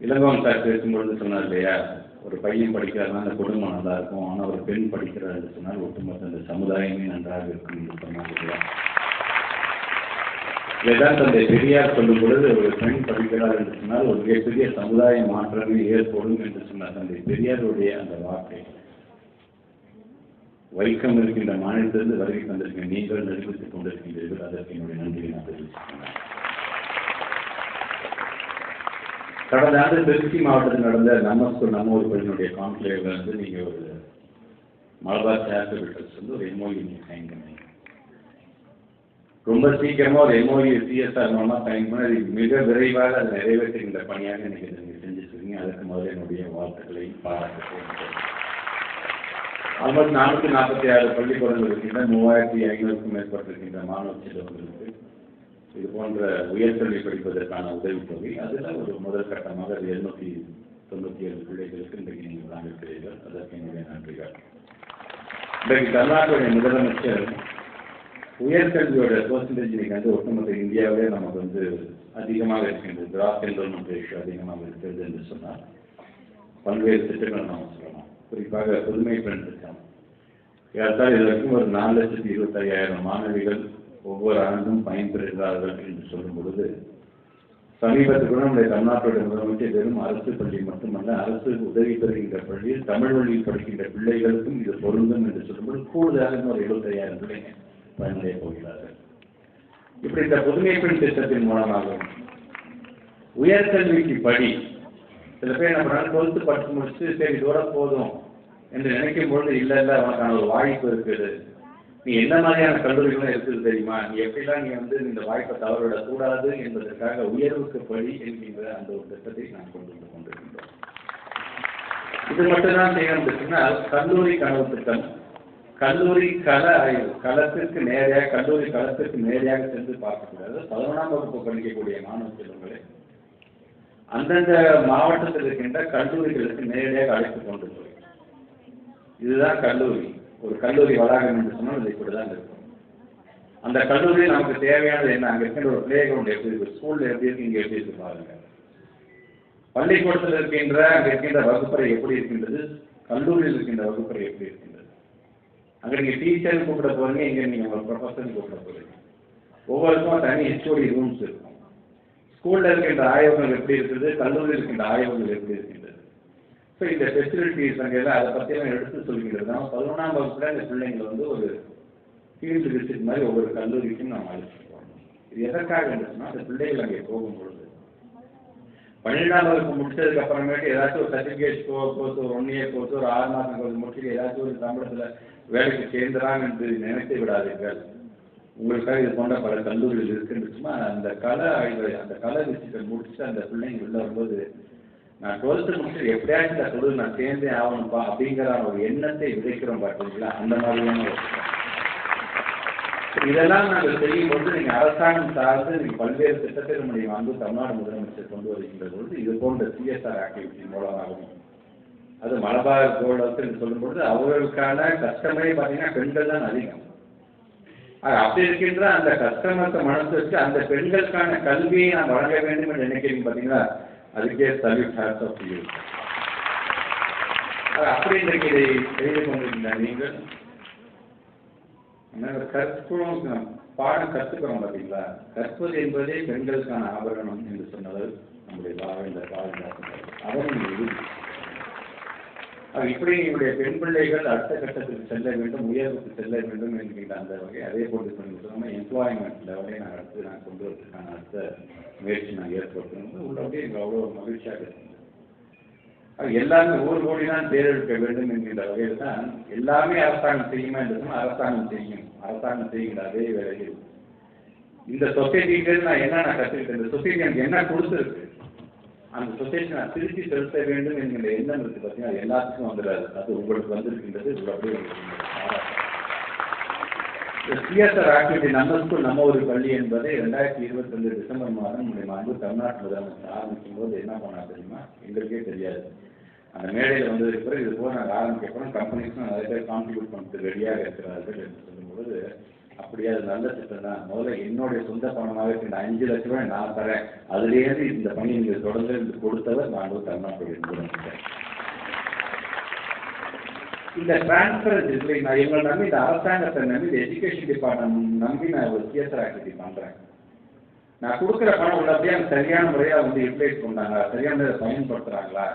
இளங்கோவன் சார் பேசும்பொழுது சொன்னார் இல்லையா, ஒரு பையன் படிக்கிறாருன்னா அந்த குடும்பம் நல்லா இருக்கும், ஆனால் ஒரு பெண் படிக்கிறார் என்று சொன்னால் ஒட்டுமொத்த அந்த சமுதாயமே நன்றாக இருக்கும் என்று சொன்னார் இல்லையா. இதைதான் தந்தை பெரியார் சொல்லும் பொழுது, ஒரு பெண் படிக்கிறார் என்று சொன்னால் ஒரு மிகப்பெரிய சமுதாய மாற்றமே ஏற்படும் என்று சொன்னார் தந்தை பெரியாருடைய அந்த வார்த்தை. வைக்கம் இருக்கின்ற மாநிலத்திலிருந்து வருகை தந்திருக்கிற நீங்கள் நிரூபித்துக் கொண்டிருக்கின்றீர்கள். அதற்கு என்னுடைய நன்றியை நான் தெரிவிச்சுக்கிறேன். கடந்த ஆண்டு திருச்சி மாவட்டத்தில் நடந்த நம்ம ஒரு பள்ளியினுடைய கான்க்ளேவ்ல வந்து நீங்க ஒரு மலபார் சேரிட்டபிள் வந்து ஒரு எம்ஓயு நீங்க சைன் பண்ணீங்க. ரொம்ப சீக்கிரமா ஒரு எம்ஓயு சிஎஸ்ஆர் மூலமா சைன் பண்ணி அது மிக விரைவாக அதை நிறைவேற்றுகின்ற பணியாக நீங்க செஞ்சுருக்கீங்க. அதற்கு முதல்ல என்னுடைய வாழ்த்துக்களை பாராட்டுகிறேன். ஆல்மோஸ்ட் 446 பள்ளிக்கூடங்கள் இருக்கின்ற 3500க்கும் மேற்பட்டிருக்கின்ற மாணவ செல்வங்களுக்கு இது போன்ற உயர்கல்வி படிப்பதற்கான உதவித்தொகை, அதில் ஒரு முதல் கட்டமாக 797 பிள்ளைகளுக்கு இன்றைக்கு நீங்கள் வழங்கியிருக்கிறீர்கள். அதற்கு என்னுடைய நன்றிகள். இன்றைக்கு தமிழ்நாட்டுடைய முதலமைச்சர் உயர்கல்வியோட பெர்சன்டேஜ் இன்னைக்கு வந்து ஒட்டுமொத்த இந்தியாவிலே நமக்கு வந்து அதிகமாக இருக்கின்றது, கிராஸ் என்ரோல்மெண்ட் ரேஷியோ அதிகமாக இருக்கிறது என்று சொன்னால் பல்வேறு திட்டங்களை நாம் சொல்லலாம். குறிப்பாக புதுமை பெண் திட்டம் ஏற்றால் இது வரைக்கும் ஒரு 4,25,000 மாணவிகள் ஒவ்வொரு ஆண்டும் பயன்பெறுகிறார்கள் என்று சொல்லும் பொழுது, சமீபத்தில் கூட நம்முடைய தமிழ்நாட்டுடைய முதலமைச்சர் வெறும் அரசு பள்ளி மட்டுமல்ல, அரசு உதவி பெறுகின்ற பள்ளியில் தமிழ் வழியில் படிக்கின்ற பிள்ளைகளுக்கும் இது பொருந்தும் என்று சொல்லும்போது கூடுதலாக ஒரு 75,000 பிள்ளைங்க பயனடைய போகிறார்கள். இப்படி இந்த புதுமை பெண் திட்டத்தின் மூலமாக உயர்கல்விக்கு படி சில பேர் நம்ம 12th படித்து முடிச்சுட்டு சரி இதோட போதும் என்று நினைக்கும் பொழுது இல்லை அவனுக்கான ஒரு வாய்ப்பு இருக்குது, நீ என்ன மாதிரியான கல்லூரிகளும் இருக்குது தெரியுமா, நீ எப்படிலாம் நீ வந்து இந்த வாய்ப்பை தவறவிடக்கூடாது என்பதற்காக உயர்வுக்கு படி என்கின்ற அந்த ஒரு திட்டத்தை நான் கொண்டு வந்து கொண்டிருக்கின்றோம். இது மட்டும்தான் செய்யணும் சொன்னால் கல்லூரி கனவு திட்டம், கல்லூரி கள ஆய்வு, களத்திற்கு நேரடியாக கல்லூரி களத்திற்கு நேரடியாக சென்று பார்க்கக்கூடாது. 11ஆம் வகுப்பு படிக்கக்கூடிய மாணவ செல்வங்களை அந்தந்த மாவட்டத்தில் இருக்கின்ற கல்லூரிகளுக்கு நேரடியாக அழைத்து கொண்டு போய், இதுதான் கல்லூரி, ஒரு கல்லூரி வளாகம் என்று சொன்னால் இது இப்படிதான் இருக்கும். அந்த கல்லூரி நமக்கு தேவையானது என்ன, அங்கே இருக்கின்ற ஒரு பிளே கிரவுண்ட் எப்படி இருக்கு, ஸ்கூல்ல எப்படி இருக்கு, இங்கே எப்படி இருக்கு பாருங்க. பள்ளிக்கூடத்தில் இருக்கின்ற அங்கே இருக்கின்ற வகுப்பறை எப்படி இருக்கின்றது, கல்லூரியில் இருக்கின்ற வகுப்பறை எப்படி இருக்கின்றது. அங்கே நீங்க டீச்சர் கூப்பிட போறீங்க, இங்கே நீங்க ஒரு ப்ரொஃபஸர் கூப்பிட போறீங்க. ஒவ்வொருக்கும் தனி ஹெச்ஓடி ரூம்ஸ் இருக்கும். ஸ்கூல்ல இருக்கின்ற ஆய்வகங்கள் எப்படி இருக்குது, கல்லூரியில் இருக்கின்ற ஆய்வகங்கள் எப்படி இருக்கின்றது. ஸோ இந்த ஃபெசிலிட்டிஸ் அங்கெல்லாம் அதை பற்றியெல்லாம் எடுத்து சொல்லிக்கிறது தான் 11ஆம் வகுப்புல இந்த பிள்ளைங்களை வந்து ஒரு ஃபீல்டு விசிட் மாதிரி ஒவ்வொரு கல்லூரிக்கும் நாம் அழைச்சிட்டு போகணும். இது எதற்காக சொன்னால் அந்த பிள்ளைகள் அங்கே போகும்பொழுது 12ஆம் வகுப்பு முடிச்சதுக்கு அப்புறமேட்டு ஏதாச்சும் ஒரு சர்டிஃபிகேட் கோர்ஸ், ஒரு 1 இயர் கோர்ஸ், ஒரு 6 மாதம் கோர்ஸ் முடிச்சுட்டு ஏதாச்சும் ஒரு சம்பளத்தில் வேலைக்கு சேர்ந்துறாங்க என்று நினைத்து விடாதீர்கள். உங்களுக்காக இது போன்ற பல கல்லூரிகள் இருக்குன்னு அந்த கலை ஆய்வு, அந்த கலை விசிட்டை முடிச்சுட்டு அந்த பிள்ளைங்க உள்ள வரும்போது நான் 12th முடிச்சு எப்படியாச்சும் இந்த தொழில் நான் சேர்ந்தே ஆகணும்ப்பா அப்படிங்கிற ஒரு எண்ணத்தை விதைக்கிறோம் பார்த்தீங்களா, அந்த மாதிரியான இதெல்லாம் நாங்கள் செய்யும்போது நீங்கள் அரசாங்கம் சார்ந்து நீங்கள் பல்வேறு திட்டத்தை நீங்கள் வந்து தமிழ்நாடு முதலமைச்சர் கொண்டு வருகின்ற பொழுது இது போன்ற சிஎஸ்ஆர் ஆக்டிவிட்டி மூலமாகவும், அது மலபார் கோல்டு சொல்லும்பொழுது அவர்களுக்கான கஸ்டமரே பார்த்தீங்கன்னா பெண்கள் தான் அதிகம். அப்படி இருக்கின்ற அந்த கஸ்டமர்ஸை மனசு வச்சு அந்த பெண்களுக்கான கல்வியை நான் வழங்க வேண்டும் என்று நினைக்கிறீங்க பார்த்தீங்களா, அதுக்கே சல்யூட் ஹேட்ஸ் ஆஃப் யூ. அப்படி இன்றைக்கு இதை செய்து கொண்டிருக்கின்ற நீங்கள் கற்பும் பாடம் கற்றுக்கிறோம் பார்த்தீங்களா, கற்பது என்பதே பெண்களுக்கான ஆபரணம் என்று சொன்னது நம்முடைய பாரதிதாசன். அவரும் அது இப்படி என்னுடைய பெண் பிள்ளைகள் அடுத்த கட்டத்துக்கு செல்ல வேண்டும், உயர்வுக்கு செல்ல வேண்டும் என்கின்ற அந்த வகை அதே போன்று சொன்னால் எம்ப்ளாய்மெண்ட் லெவலே நான் அடுத்து நான் கொண்டு வரதுக்கான அடுத்த முயற்சி நான் ஏற்படுத்தணும் உள்ளபடியே எனக்கு அவ்வளோ மகிழ்ச்சியாக இருக்குது. அது எல்லாமே 1 கோடி தான் தேர்ந்தெடுக்க வேண்டும் என்கின்ற வகையில் தான் எல்லாமே அரசாங்கம் செய்யுமா என்று சொன்னால் அரசாங்கம் செய்யும். அரசாங்கம் செய்கின்ற அதே வேளையில் இந்த சொசைட்டிக்கு நான் என்ன கற்றுக்கிட்டேன், இந்த சொசைட்டி எனக்கு என்ன கொடுத்துருக்கு, அந்த சொசைட்டி நான் திருச்சி செலுத்த வேண்டும் என்கிற எண்ணம் இருக்கு பார்த்தீங்கன்னா அது எல்லாத்துக்கும் வந்துடாது. அது உங்களுக்கு வந்திருக்கின்றது. அப்படியே சிஎஸ்ஆர் ஆக்டிவிட்டி நம்ம ஸ்கூல் நம்ம ஒரு பள்ளி என்பதை 2022 டிசம்பர் மாதம் நம்முடைய மாண்பு தமிழ்நாட்டு முதலமைச்சர் ஆரம்பிக்கும் போது என்ன பண்ணா தெரியுமா, எங்களுக்கே தெரியாது. அந்த மேடையில் வந்ததுக்கு பிறகு இது போல நாங்கள் ஆரம்பிக்க போகிறோம், கம்பெனிஸ்லாம் நிறைய பேர் கான்ட்ரிபியூட் பண்ணுறது ரெடியாக இருக்கிறார்கள் என்று சொல்லும்பொழுது, அப்படியே அது நல்ல திட்டம் தான். முதல்ல என்னுடைய சொந்த பணமாக இந்த 5 லட்ச ரூபாய் நான் தரேன், அதுலேருந்து இந்த பணியை நீங்கள் தொடர்ந்து கொடுத்தவர் நான் தமிழ்நாட்டுடைய முதலமைச்சர். இந்த டிரான்ஸ்பரன்ஸ் இல்லை, நான் இவங்களை நம்பி இந்த அரசாங்கத்தை நம்பி இந்த எஜுகேஷன் டிபார்ட்மெண்ட் நம்பி நான் ஒரு சிஎஸ்ஆர் ஆக்டிவிட்டி பண்ணுறேன். நான் கொடுக்குற பணம் உள்ளபடியே அவங்க சரியான முறையாக வந்து யூட்டிலைஸ் பண்ணாங்க, சரியான முறையை பயன்படுத்துகிறாங்களா,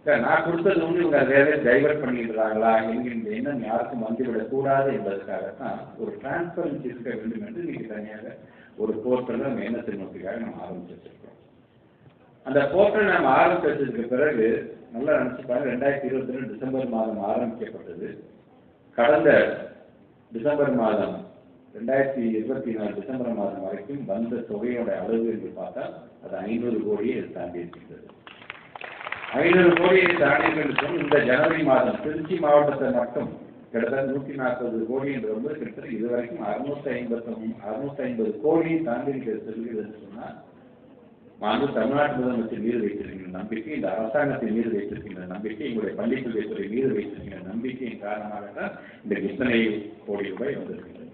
இல்லை நான் கொடுத்தது வந்து இவங்க வேலையை டைவர்ட் பண்ணிடுறாங்களா என்கின்ற எண்ணம் யாருக்கும் வந்துவிடக்கூடாது என்பதற்காகத்தான் ஒரு டிரான்ஸ்பரன்சி இருக்க வேண்டும் என்று இன்னைக்கு தனியாக ஒரு போர்ட்டலை நம்ம எண்ணத்தை நோக்கிக்காக நம்ம ஆரம்பிச்சு வச்சிருக்கோம். அந்த போர்ட்டல் நம்ம ஆரம்பிச்சு வச்சதுக்கு பிறகு நல்லா நினச்சிப்பாங்க, 2022 டிசம்பர் மாதம் ஆரம்பிக்கப்பட்டது. கடந்த டிசம்பர் மாதம் 2024 டிசம்பர் மாதம் வரைக்கும் வந்த தொகையோட அளவு என்று பார்த்தா அது 500 கோடியை தாண்டி இருக்கின்றது. 500 கோடியை தாண்டி என்று இந்த ஜனவரி மாதம் திருச்சி மாவட்டத்தை மட்டும் கிட்டத்தட்ட 140 கோடி என்று வந்து கிட்டத்தட்ட இதுவரைக்கும் 650 கோடியை தாண்டி செல்கிறது என்று சொன்னால் தமிழ்நாட்டு முதலமைச்சர் மீது வைத்திருக்கின்ற நம்பிக்கை, இந்த அரசாங்கத்தின் மீது வைத்திருக்கின்ற நம்பிக்கை, எங்களுடைய பள்ளிக்கல்வித்துறை மீது வைத்திருக்கின்ற நம்பிக்கையின் காரணமாகத்தான் இந்த இத்தனை கோடி ரூபாய் வந்திருக்கின்றது.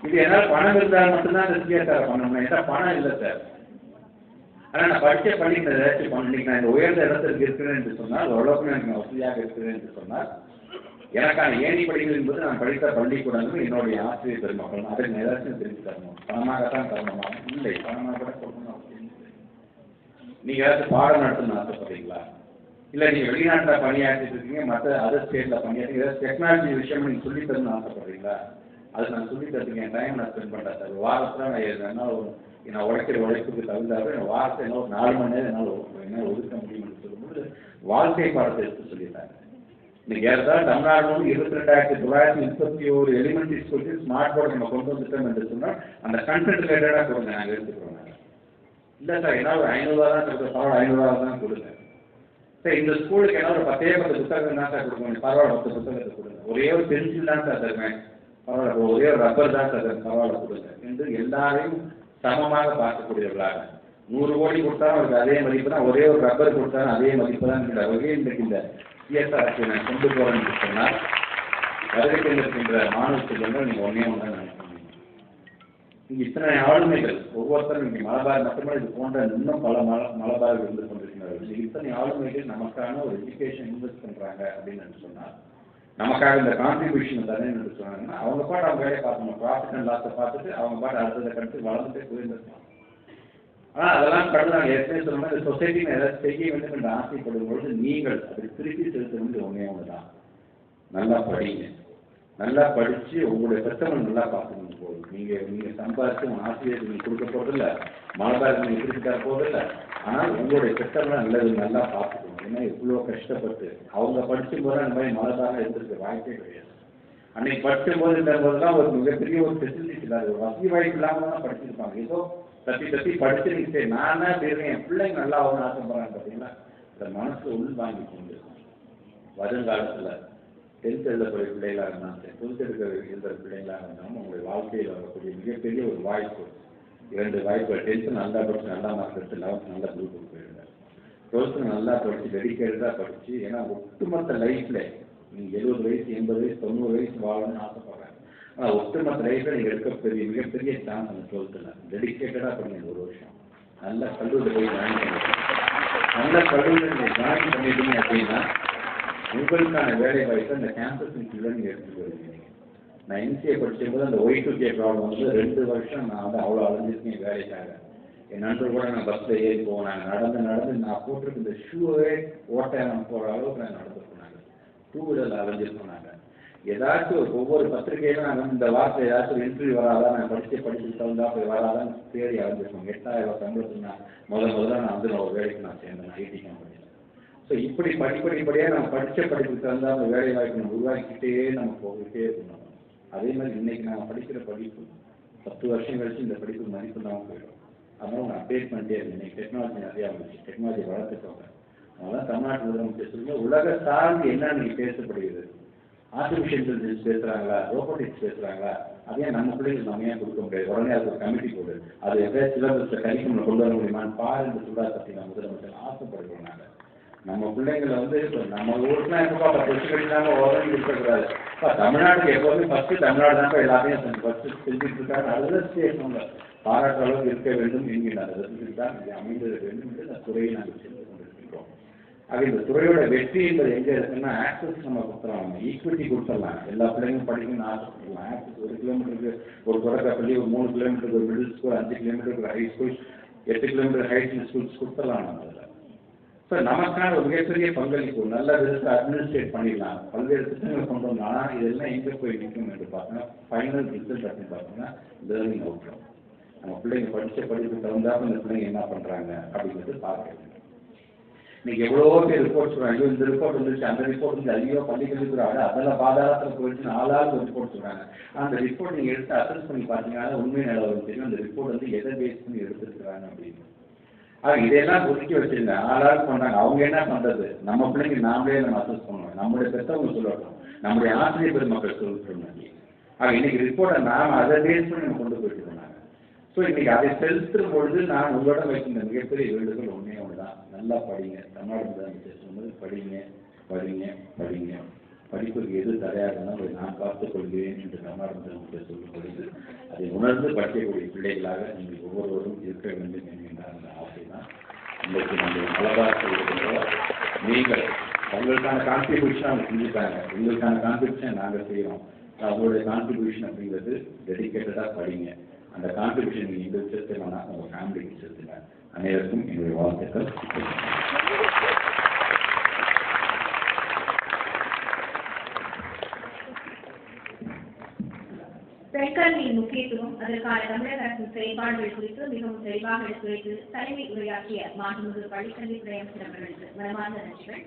இது என்னால் பணம் இருந்தால் மட்டும்தான் இந்த சிஎஸ்ஆர் பண்ணணும், ஏன்னா பணம் இல்லை சார். ஆனால் நான் படித்த பள்ளி ஏதாச்சும் பண்ணி நான் இந்த உயர்ந்த இடத்திற்கு இருக்கிறேன் என்று சொன்னால், ஓரளவுக்கு எனக்கு நான் வசதியாக இருக்கிறேன் என்று சொன்னால், எனக்கான ஏணி படிகள் என்பது நான் படித்த பள்ளிக்கூடங்கள் என்னுடைய ஆசிரியர் பெருமக்கள் அதற்கு ஏதாச்சும் தெரிஞ்சு தரணும். பணமாகத்தான் தரணுமா? இல்லை, பணமாக கூட சொல்லணும். நீங்கள் ஏதாச்சும் பாடம் நடத்தணும்னு ஆசைப்படுறீங்களா? இல்லை நீங்கள் வெளிநாட்டில் பணியாற்றிட்டு இருக்கீங்க, மற்ற அதர் ஸ்டேட்டில் பணியாற்றி ஏதாவது டெக்னாலஜி விஷயம் நீங்கள் சொல்லித் தரணும்னு ஆசைப்படுறீங்களா? அது நான் சொல்லித் தரதுக்கு என் டைம் நான் ஸ்பெண்ட் பண்ணுறேன் சார். வாரத்தில் நான் உழைக்கிற உழைப்புக்கு தகுந்தாலும் என் வாரத்தை என்ன ஒரு 4 மணி நேரம் என்னால் ஒதுக்க முடியும்னு சொல்லும்போது வாழ்க்கை பாடத்தை எடுத்து சொல்லிட்டாங்க. இன்னைக்கு ஏதாவது தமிழ்நாடு 22,931 எலிமெண்ட்ரி ஸ்கூலுக்கு ஸ்மார்ட் போர்டு நம்ம கொண்டு வந்துட்டோம் என்று சொன்னால் அந்த கண்டென்ட் ரிலேட்டடாக கொடுங்க, நாங்கள் எடுத்துக்கிறோம். இல்லை சார் என்ன ஒரு 500 ரூபா தான் கொடுக்குற, பரவாயில்ல 500 ரூபா தான் கொடுங்க சார். இந்த ஸ்கூலுக்கு என்ன ஒரு 10 புத்தகம் தான் சார் கொடுக்கணும், பரவாயில்ல 10 புத்தகத்தை கொடுங்க. ஒரே ஒரு பென்சில் தான் சார் தருவேன், பரவாயில்ல ஒரே ஒரு ரப்பர் தான் சார் பரவாயில்ல கொடுங்க என்று எல்லாரையும் சமமாக பார்க்கக்கூடியவர்களாக 100 கோடி கொடுத்தாலும் அவருக்கு அதே மதிப்பு தான், ஒரே ஒரு ரப்பர் கொடுத்தாலும் அதே மதிப்பு தான் என்ற வகையில் இன்றைக்கு இந்த சிஎஸ்ஆர் நான் கொண்டு போகிறேன் என்று சொன்னால் வருகைக்கு இருக்கின்ற மாணவ செல்வங்கள் நீங்கள் ஒன்றே ஒன்று தான் நினைக்கணும். இங்கே இத்தனை ஆளுமைகள் ஒவ்வொருத்தரும் இங்கே மலபார் மட்டுமே இது போன்ற இன்னும் பல மலபார்கள் இருந்து கொண்டிருக்கிறார்கள். இத்தனை ஆளுமைகள் நமக்கான ஒரு எஜுகேஷன் இன்வெஸ்ட் பண்ணுறாங்க அப்படின்னு சொன்னால், நமக்காக இந்த கான்ட்ரிபியூஷன் தானே என்று சொன்னாங்கன்னா அவங்க பாட்டு அவங்க வேலையை பார்க்கணும், ப்ராஃபிட் அண்ட் லாஸை பார்த்துட்டு அவங்க பாட்டு அடுத்த கருத்து வளர்ந்துட்டே போயிருந்துருக்கலாம். ஆனால் அதெல்லாம் கடந்து நாங்கள் ஏற்கனவே சொல்லணும், இந்த சொசைட்டியில் ஏதாவது செய்ய வேண்டும் என்று ஆசைப்படும் பொழுது நீங்கள் அதை திருப்பி செலுத்த வேண்டிய ஒன்றே ஒன்று தான், நல்லா படிங்க. நல்லா படித்து உங்களுடைய பெற்றவங்க நல்லா பார்த்துக்கணும். போதும் நீங்கள் சம்பாதிச்சு உங்கள் ஆசிரியர் நீங்கள் கொடுக்க போகிறதில்ல, மலபார் நீங்கள் திருப்பி தர போகிறதில்ல. ஆனால் உங்களுடைய பெற்றவங்களை நல்லா பார்த்துக்கணும். ஏன்னா இவ்வளோ கஷ்டப்பட்டு அவங்க படிக்கும் போது அந்த மாதிரி மலபாராக இருந்திருக்க வாய்ப்பே கிடையாது. அன்னைக்கு படிக்கும் போதுன்றபோதுலாம் ஒரு மிகப்பெரிய ஒரு ஃபெசிலிட்டி இல்லாத ஒரு வசதி வாய்ப்பு இல்லாமல் தான் படிச்சிருப்பாங்க. ஏதோ தட்டி படிச்சு நீங்கள் சரி நான் தான் தெரியும் என் பிள்ளைங்க நல்லா ஆகணும்னு ஆசைப்படுறாங்க. பார்த்தீங்கன்னா இந்த மனசு உள் வாங்கி கொண்டு வருங்காலத்தில் 10th எழுதக்கூடிய பிள்ளைகளாக இருந்தாலும் சரி, 12th எழுதுகிற பிள்ளைகளாக இருந்தாலும் உங்களுடைய வாழ்க்கையில் வரக்கூடிய மிகப்பெரிய ஒரு வாய்ப்பு, 2 வாய்ப்புகள். 10th நல்லா படித்து நல்லா மார்க் எடுத்து 11th நல்லா குரூப்புக்கு போயிருந்தார், 12th நல்லா படித்து டெடிக்கேட்டடாக படித்து. ஏன்னா ஒட்டுமொத்த லைஃப்பில் நீங்கள் 70 வயசு 80 வயசு 90 வயசு வாழணும்னு ஆசைப்படுறாங்க. ஆனால் ஒட்டுமொத்த லைஃப்பில் நீங்கள் எடுக்க மிகப்பெரிய சான்ஸ் அந்த 12th டெடிக்கேட்டடாக படிங்க. 1 வருஷம் நல்ல கல்லூரி போய் ஜாயின் பண்ணிடுங்க. நல்ல கல்லூரி நீங்கள் ஜாயின் பண்ணிட்டீங்க அப்படின்னா உங்களுக்கான வேலை வாய்ப்பை இந்த கேம்பஸ் இன்ஸ்டியூட்டில் நீங்கள் எடுத்துகிட்டு வருவீங்க. நான் எம்சிஏ படிக்கும்போது அந்த Y2K ப்ராப்ளம் வந்து 2 வருஷம் நான் வந்து அவ்வளோ அலைஞ்சிருக்கேன் வேலைக்காக. என் நண்பர் கூட நான் பஸ்ஸில் ஏறி போனாங்க, நடந்து நான் போட்டிருக்க இந்த ஷூவே ஓட்டம் போகிற அளவுக்கு நான் நடந்து போனாங்க, 2 வீலரில் அலைஞ்சிருப்போனாங்க. ஏதாச்சும் ஒவ்வொரு பத்திரிகையிலும் நாங்கள் இந்த வாரத்தில் ஏதாச்சும் இன்டர்வியூ வராதா, நான் படித்து தகுந்தா போய் வராதான்னு தேடி அலைஞ்சிருப்போம். 8000 சம்பளத்துக்கு நான் முதல்ல நான் வந்து ஒரு வேலைக்கு நான் சேர்ந்தேன் ஐடி கம்பெனியில். ஸோ இப்படி படிப்படியாக நம்ம படித்த படிப்புக்கு தகுந்த அந்த வேலை வாய்ப்பு நம்ம உருவாக்கிட்டே நம்ம போகிட்டே இருக்கணும். அதே மாதிரி இன்றைக்கி நம்ம படிக்கிற படிப்பு 10 வருஷம் கழிச்சு இந்த படிப்பு மதிப்பு தான் போயிடும். அதனால் அவங்க அப்டேட் பண்ணிட்டே இருக்கு. இன்றைக்கி டெக்னாலஜி நிறையா வந்துச்சு, டெக்னாலஜி வளர்த்துக்கோங்க. அதனால் தமிழ்நாட்டு முதலமைச்சர் சொல்லுங்கள், உலக சார்ந்து என்ன இன்னைக்கு பேசப்படுகிறது, ஆர்டிஃபிஷியல் இன்டெலிஜென்ஸ் பேசுகிறாங்களா, ரோபோட்டிக்ஸ் பேசுகிறாங்களா, அதே நம்ம பிள்ளைங்களுக்கு நம்ம ஏன் கொடுக்க முடியாது, உடனே அது ஒரு கமிட்டி போடு, அது எதாவது சிலபஸில் கரிக்குலமில் கொண்டு வர முடியுமான்னு பாருன்னு சொல்கிறா பற்றி நான் முதலமைச்சர் ஆசைப்படுகிறோம். நாங்கள் நம்ம பிள்ளைங்களை வந்து இப்போ நம்ம ஊருக்குலாம் எப்போ 10 வருஷம் கழிச்சாங்க ஓரளவு இருக்கக்கூடாது. இப்போ தமிழ்நாட்டுக்கு எப்போதுமே ஃபஸ்ட்டு தமிழ்நாடு தான் எல்லாத்தையும் ஃபஸ்ட்டு செஞ்சுட்டு இருக்காங்க. அதில் ஸ்டேஷன்ல பாராட்டுற அளவுக்கு இருக்க வேண்டும் என்கிற அந்த தான் இது அமைந்திருக்க வேண்டும் என்று அந்த துறையை நாங்கள் செஞ்சு கொண்டிருக்கிறோம். ஆக இந்த துறையோட வெற்றி என்பது எங்கே இருக்குன்னா ஆக்சஸ் நம்ம கொடுத்துடலாம், ஈக்விட்டி கொடுத்துடலாம். எல்லா பிள்ளைங்களும் படிக்கணும்னு ஆசைப்படலாம். ஆக்சஸ் 1 கிலோமீட்டருக்கு ஒரு தொடக்கப்பள்ளி, ஒரு 3 கிலோமீட்டருக்கு ஒரு மிடில் ஸ்கூல், 5 கிலோமீட்டருக்கு ஒரு high school, 8 kilometre high schools கொடுத்துடலாம் நம்ம அதில். ஸோ நமக்கான ஒரு மிகப்பெரிய பங்களிப்பு நல்ல விதத்தை அட்மினிஸ்ட்ரேட் பண்ணிடலாம். பல்வேறு திட்டங்கள் கொண்டு வந்தோம். ஆனால் இதெல்லாம் எங்கே போய் நிற்கும் என்று பார்த்தோன்னா ஃபைனல் ரிசல்ட் அப்படின்னு பார்த்தோம்னா லேர்னிங் அவுட்கம். நம்ம பிள்ளைங்க படித்த படிப்பு தகுந்தாப்ப இந்த பிள்ளைங்க என்ன பண்ணுறாங்க அப்படிங்கிறது பார்க்க. இன்னைக்கு எவ்வளோ பேர் ரிப்போர்ட் சொல்கிறாங்க, இந்த ரிப்போர்ட் வந்துருச்சு, அந்த ரிப்போர்ட் வந்து ஐயோ பள்ளிக்கல்விக்குறாங்க, அதெல்லாம் பாதாளத்தில் போயிடுச்சு, 4 ஆளுக்கு ரிப்போர்ட் சொல்கிறாங்க. அந்த ரிப்போர்ட் நீங்கள் எடுத்து அசஸ் பண்ணி பார்த்தீங்கன்னா உண்மை நிலவரம் தெரியும். அந்த ரிப்போர்ட் வந்து எதை பேஸ் பண்ணி எடுத்துருக்குறாங்க அப்படின்னு. இதெல்லாம் ஒதுக்கி வச்சிருங்க. 4 ஆள் பண்ணாங்க, அவங்க என்ன பண்றது? நம்ம பிள்ளைங்க நாமளே நம்ம அசஸ் பண்ணணும். நம்மளுடைய பெற்றவங்க சொல்லட்டும், நம்முடைய ஆசிரியர் பெருமக்கள் சொல்லணும். இன்னைக்கு ரிப்போர்ட்டை நாம் அதை பேஸ் பண்ணி நம்ம கொண்டு போயிட்டு இருந்தாங்க. ஸோ இன்னைக்கு அதை செலுத்தும் பொழுது நான் உங்களோட வைக்கின்ற மிகப்பெரிய வேண்டுகோள் ஒன்றே ஒன்று தான், நல்லா படிங்க. தமிழ்நாடு முதலமைச்சர் சொன்னது படிங்க படிங்க படிங்க. படிப்புக்கு எது தடையாக இருந்தாலும் அதை நான் பார்த்துக் கொள்கிறேன் என்று தமிழ்நாடு முதலமைச்சர் சொல்லும் பொழுது அதை உணர்ந்து படிக்கக்கூடிய பிள்ளைகளாக நீங்கள் ஒவ்வொருவரும் இருக்க வேண்டும் என்கின்ற அந்த ஆசை தான் இன்றைக்கு நம்முடைய மலபார் நீங்கள் அவங்களுக்கான கான்ட்ரிபியூஷன் அவங்க செஞ்சுட்டாங்க, எங்களுக்கான கான்ட்ரிபியூஷன் நாங்கள் செய்கிறோம். அவங்களுடைய கான்ட்ரிபியூஷன் அப்படிங்கிறது டெடிக்கேட்டடாக படிங்க. அந்த கான்ட்ரிபியூஷன் நீங்கள் எங்களுக்கு செலுத்தினா உங்கள் ஃபேமிலிக்கு செலுத்துங்க. அனைவருக்கும் என்னுடைய வாழ்த்துக்கள். பெண்கல்வியின் முக்கியத்துவம், அதற்கான தமிழக அரசின் செயல்பாடுகள் குறித்து மிகவும் தெளிவாக எடுத்துரைத்து தலைமை உரையாற்றிய மாண்புமிகு பள்ளிக்கல்வித்துறை அமைச்சர் அவர்களுக்கு மனமார்ந்த நன்றிகள்.